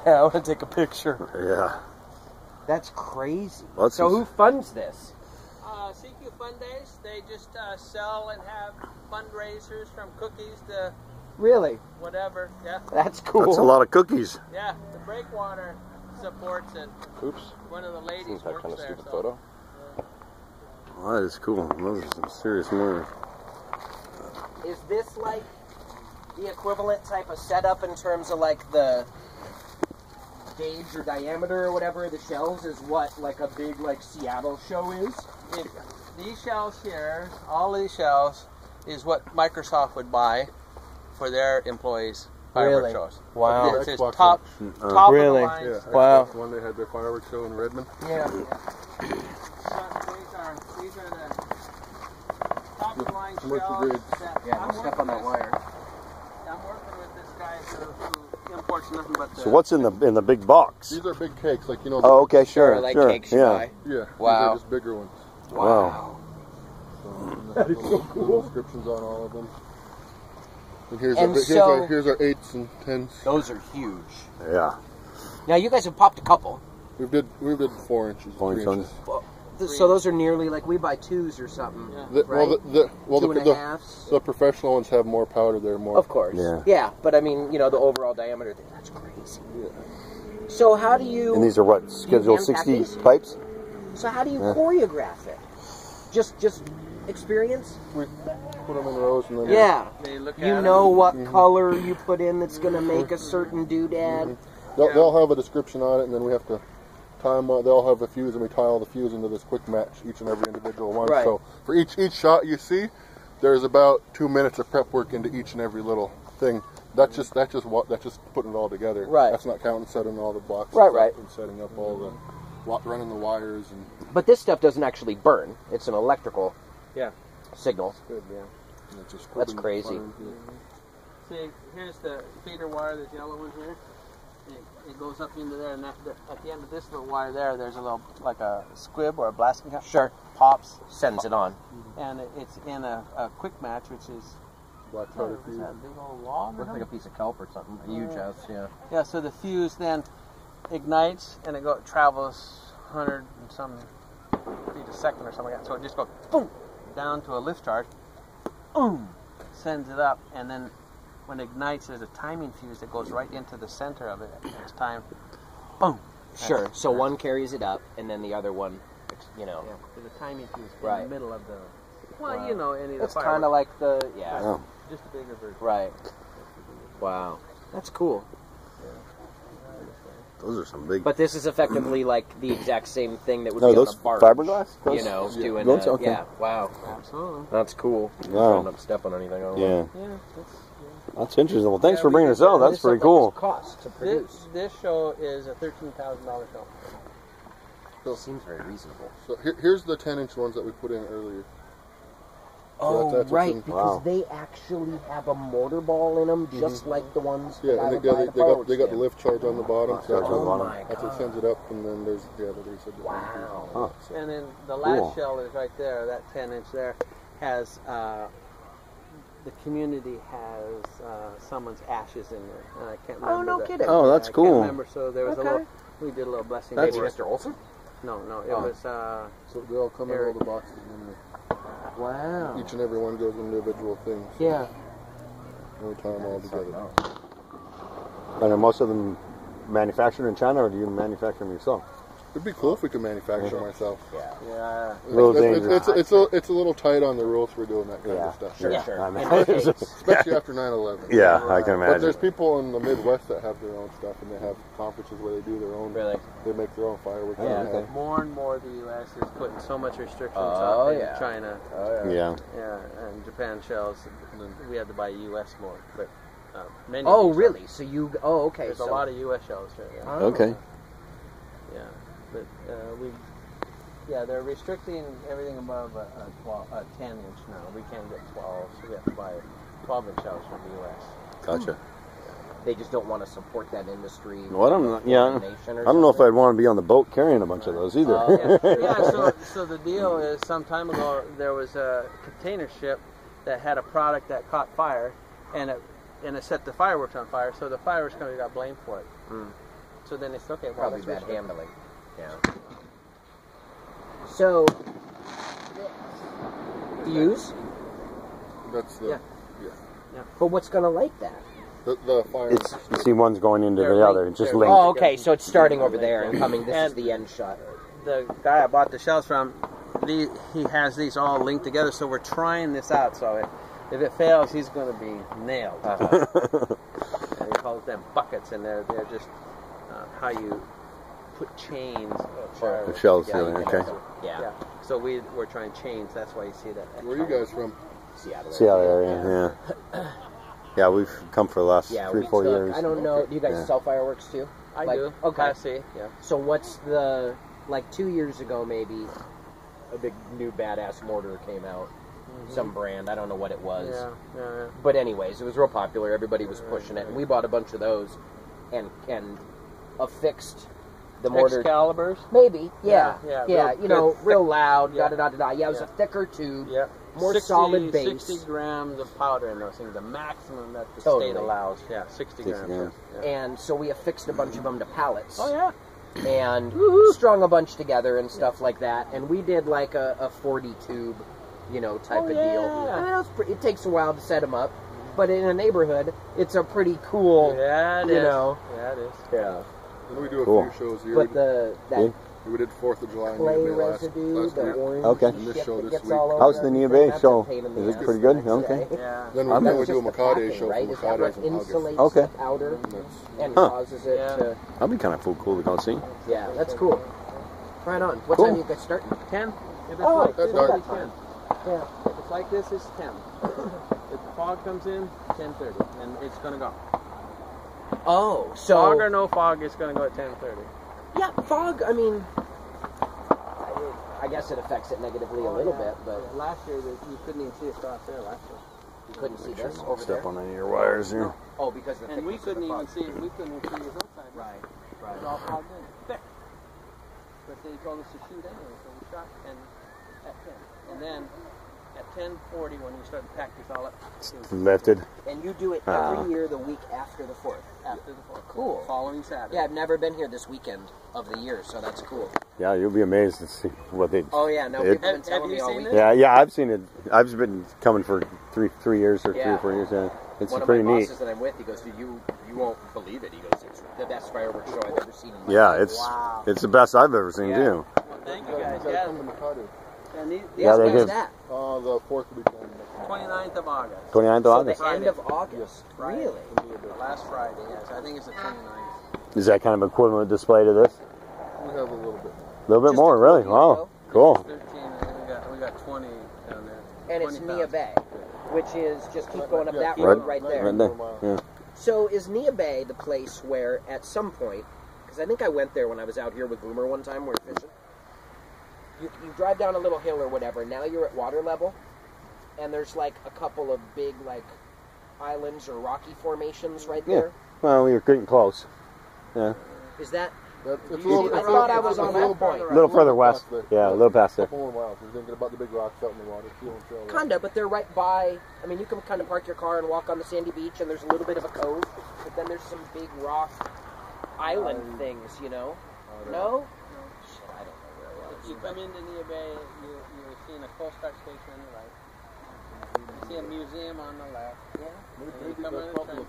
Yeah, I want to take a picture. Yeah. That's crazy. Well, so who funds this? Sekiu Fund Days, they just sell and have fundraisers from cookies to Really? whatever. Yeah. That's cool. That's a lot of cookies. Yeah, the Breakwater supports it. Oops. One of the ladies Seems like works kind of there. stupid photo. Well, that is cool. Those are some serious moves. Is this like the equivalent type of setup in terms of like the gauge or diameter or whatever of the shells is what like a big like Seattle show is? These shells here, all these shells, is what Microsoft would buy for their employees' fireworks Really? shows. Wow. It's Xbox top of Really? the line. Yeah, Wow. Xbox One, they had their fireworks show in Redmond. Yeah. These are the top of the line Commercial shells. grade. Yeah, don't step on that wire. I'm working with this guy who imports nothing but the... So what's in the big box? These are big cakes, like, you know. Oh, okay, sure, like sure. cakes you Yeah. buy. Yeah. Wow. These are just bigger ones. Wow. So, that is so cool. Little descriptions on all of them. And here's, And here's our 8s and 10s. Those are huge. Yeah. Now you guys have popped a couple. We did 4 inches. 4 3 inches. inches. Well, so those are nearly like we buy 2s or something. Yeah. Right? Two and a halves. The professional ones have more powder. They're more. Of course. Yeah. Yeah, but I mean, you know, the overall diameter thing, that's crazy. Yeah. So how do you... And these are what, Schedule hand pack 60 these? pipes? So how do you choreograph it? Just experience? We put them in rows and then. Yeah. They look You at know it. what color you put in that's going to make a certain doodad. They'll have a description on it, and then we have to time. They'll have a fuse, and we tie all the fuse into this quick match, each and every individual one. Right. So for each shot you see, there's about 2 minutes of prep work into each and every little thing. That's just putting it all together. Right. That's not counting setting all the boxes. Right. up and setting up all the running the wires and. But this stuff doesn't actually burn. It's an electrical signal. Good, yeah. And it's just That's putting crazy. fire into it. See, here's the feeder wire, this yellow one here. It goes up into there, and at the end of this little wire there's a little, like a squib or a blasting cap. Sure. Pops, Sends it on. and it's in a quick match, which is Black powder is fuse. that a big old log? or Looks like a piece of kelp or something. A huge house, yeah. Yeah, so the fuse then ignites and it travels 100 and some feet a second or something like that. So it just goes boom down to a lift charge, boom, sends it up, and then when it ignites, there's a timing fuse that goes right into the center of it. It's time, boom. Sure. So one carries it up, and then the other one, you know. Yeah, there's a timing fuse in Right. the middle of the. Well, you know, any of the It's kind of like the Yeah. just a bigger version. Right. Wow. That's cool. Those are some big... But this is effectively like the exact same thing that would No, be on those a barge. fiberglass? You know, doing Those? Okay. yeah. Wow. Absolutely. That's cool. Wow. Trying not to step on anything. Yeah. Yeah. That's interesting. Well, thanks Yeah, for we bringing did us out. This That's pretty stuff like cool. this costs to produce. This show is a $13,000 show. Still seems very reasonable. So here's the 10-inch ones that we put in earlier. Oh, that's what's right, in- because Wow. they actually have a mortar ball in them, just like the ones Yeah, that I and would they buy at the got fireworks the stand. lift charge on the bottom. So Charge on the Oh bottom. my that's what God. sends it up, and then there's the reset. Wow. Huh. And then the last Cool. shell is right there. That 10-inch there has the community has someone's ashes in there, and I can't remember. Oh, no that. kidding. Oh, that's I cool. Can't remember. So there was Okay. a little. We did a little blessing. Maybe for it. Mr. Olson? No, it Oh. was. So they all come in all the boxes, and Wow. each and every one goes in individual things. Yeah. And we tie them all together. And are most of them manufactured in China, or do you manufacture them yourself? It'd be cool if we could manufacture myself. Yeah. A little dangerous. It's a little tight on the rules for doing that kind of stuff. Sure, Yeah. sure. I mean- In our case. Especially after 9/11. Yeah, I can But there's imagine. people in the Midwest that have their own stuff, and they have conferences where they do their own. Really? They make their own fireworks. Yeah, and okay. More and more, the U.S. is putting so much restrictions Oh, on yeah. China. Yeah. Yeah, and Japan shells. And then we had to buy U.S. more, but many. Oh, of these really? So you... Oh, okay. There's so, a lot of U.S. shells here. Yeah. Oh. Okay. Yeah, but they're restricting everything above a 10-inch now. We can't get 12, so we have to buy 12-inch shells from the U.S. Gotcha. They just don't want to support that industry. Well, I don't know. Yeah. Nation or I don't know if something? I'd want to be on the boat carrying a bunch of those either. So the deal is, some time ago there was a container ship that had a product that caught fire, and it set the fireworks on fire. So the fireworks company got blamed for it. So then it's okay. Well, Probably that's bad restricted. handling. Yeah. So, fuse? That's the Yeah. yeah. But what's going to light that? The fire. It's, you see, one's going into They're the linked- other. It's just they're linked. Oh, okay. So it's starting over there and coming. This is And- the end shot. The guy I bought the shells from, he has these all linked together, so we're trying this out. So if it fails, he's going to be nailed. And he calls them buckets, and they're just how you put chains. The shells, Yeah, you okay. can- Yeah. Yeah. So we're trying chains. That's why you see that. Where are you guys from? Seattle. Seattle area, yeah. Yeah, we've come for the last Yeah, 3-4 we took, years. I don't know. Do you guys Yeah. sell fireworks too? I Like, do. okay. I see. Yeah. So what's the, like 2 years ago maybe, a big new badass mortar came out. Some brand, I don't know what it was. Yeah. But anyways, it was real popular. Everybody was pushing it, and we bought a bunch of those, and affixed the mortar. Excaliburs. Maybe, yeah. Real You know, good, real thick- loud. yeah. Yeah, it was Yeah. a thicker tube. Yeah. More solid base. 60 grams of powder in those things. The maximum that the Totally. state allows. Yeah, 60 60 grams. grams. Yeah. And so we affixed a bunch of them to pallets. Oh yeah. And strung a bunch together and stuff like that. And we did like a 40 tube, you know, type of deal. yeah. I mean, it takes a while to set them up, but in a neighborhood, it's a pretty cool, Yeah, it you is. know. Yeah, it is. Yeah. And we do a Cool. few shows here. But that We did 4th of July in clay New Bay last residue, the week. orange Okay. And this shit show that this gets week. all over How's the Nia Bay everything, show? that's a pain in the Is it ass pretty the good? next Okay. day. Yeah. Then Okay. we That's do a just the Makade packing, show right? for Is that Makade's what in August. insulates Okay. the powder And that's- and Huh. causes it Yeah. to... That'd be kind of cool to go see. Yeah, that's cool. Right on. What Cool. time you guys starting? 10. If it's Oh, like that's this, dark. it's 10. Yeah. If it's like this, it's 10. If the fog comes in, 10:30, and it's gonna go. Oh, so... Fog or no fog, it's gonna go at 10:30. Yeah, fog, I mean... I guess it affects it negatively a little bit, but Last year, you couldn't even see across there last year. you couldn't see this over there. Step on any of your wires here. Oh, because of the And we thickness of couldn't the even fog. see it. We couldn't even see his outside. Right, It right. was all fogged in. Thick. But they told us to shoot anyway, so we shot at 10. And then at 10:40, when we started to pack this all up, it was Lifted. And you do it Ah. every year the week after the 4th. after the 4th. Cool. Following Saturday. Yeah, I've never been here this weekend of the year, so that's cool. Yeah, you'll be amazed to see what they. Oh yeah, no, It- people have been Have telling you me all seen week. it? Yeah, I've seen it. I've been coming for three years or 3 Yeah. or 4 years. Yeah, it's One of pretty my neat. bosses that I'm with, he goes, "Dude, you won't believe it." He goes, "It's the best fireworks show I've ever seen in my Yeah, life." it's Wow. it's the best I've ever seen Yeah. too. Well, thank you You guys. gotta Yeah. come to Makade. And these, Yeah, they When is did. that? The 4th weekend. 29th of August. 29th of So August. the end of August. Friday. Really? The last Friday, yes. I think it's the 29th. Is that kind of equivalent display to this? We have a little bit. A little bit Just more, a really. couple Wow, years cool. 13, and we got 20 down there. And it's 20,000. Nia Bay, which is just keep going up that Yeah, road right there. Right there. Yeah. So is Nia Bay the place where at some point, because I think I went there when I was out here with Boomer one time, we were fishing. You drive down a little hill or whatever, now you're at water level, and there's like a couple of big like islands or rocky formations right Yeah. there. Well, we were getting close. Yeah, Is that... It's a You- little, I it's a thought little- I was it's a on little that part bit- of a the little further past west. there. Yeah, a little past there. Couple more miles. You're thinking about the big rocks out in the water. Fuel and trail. Kinda, but they're right by... I mean, you can kind of park your car and walk on the sandy beach, and there's a little bit of a cove, but then there's some big rock island things, you know? No? Shit, I don't know where it was. If you come into Nia Bay, you're seeing a Coast Guard station on the right. You see a museum on the left. Yeah. And you come in the train.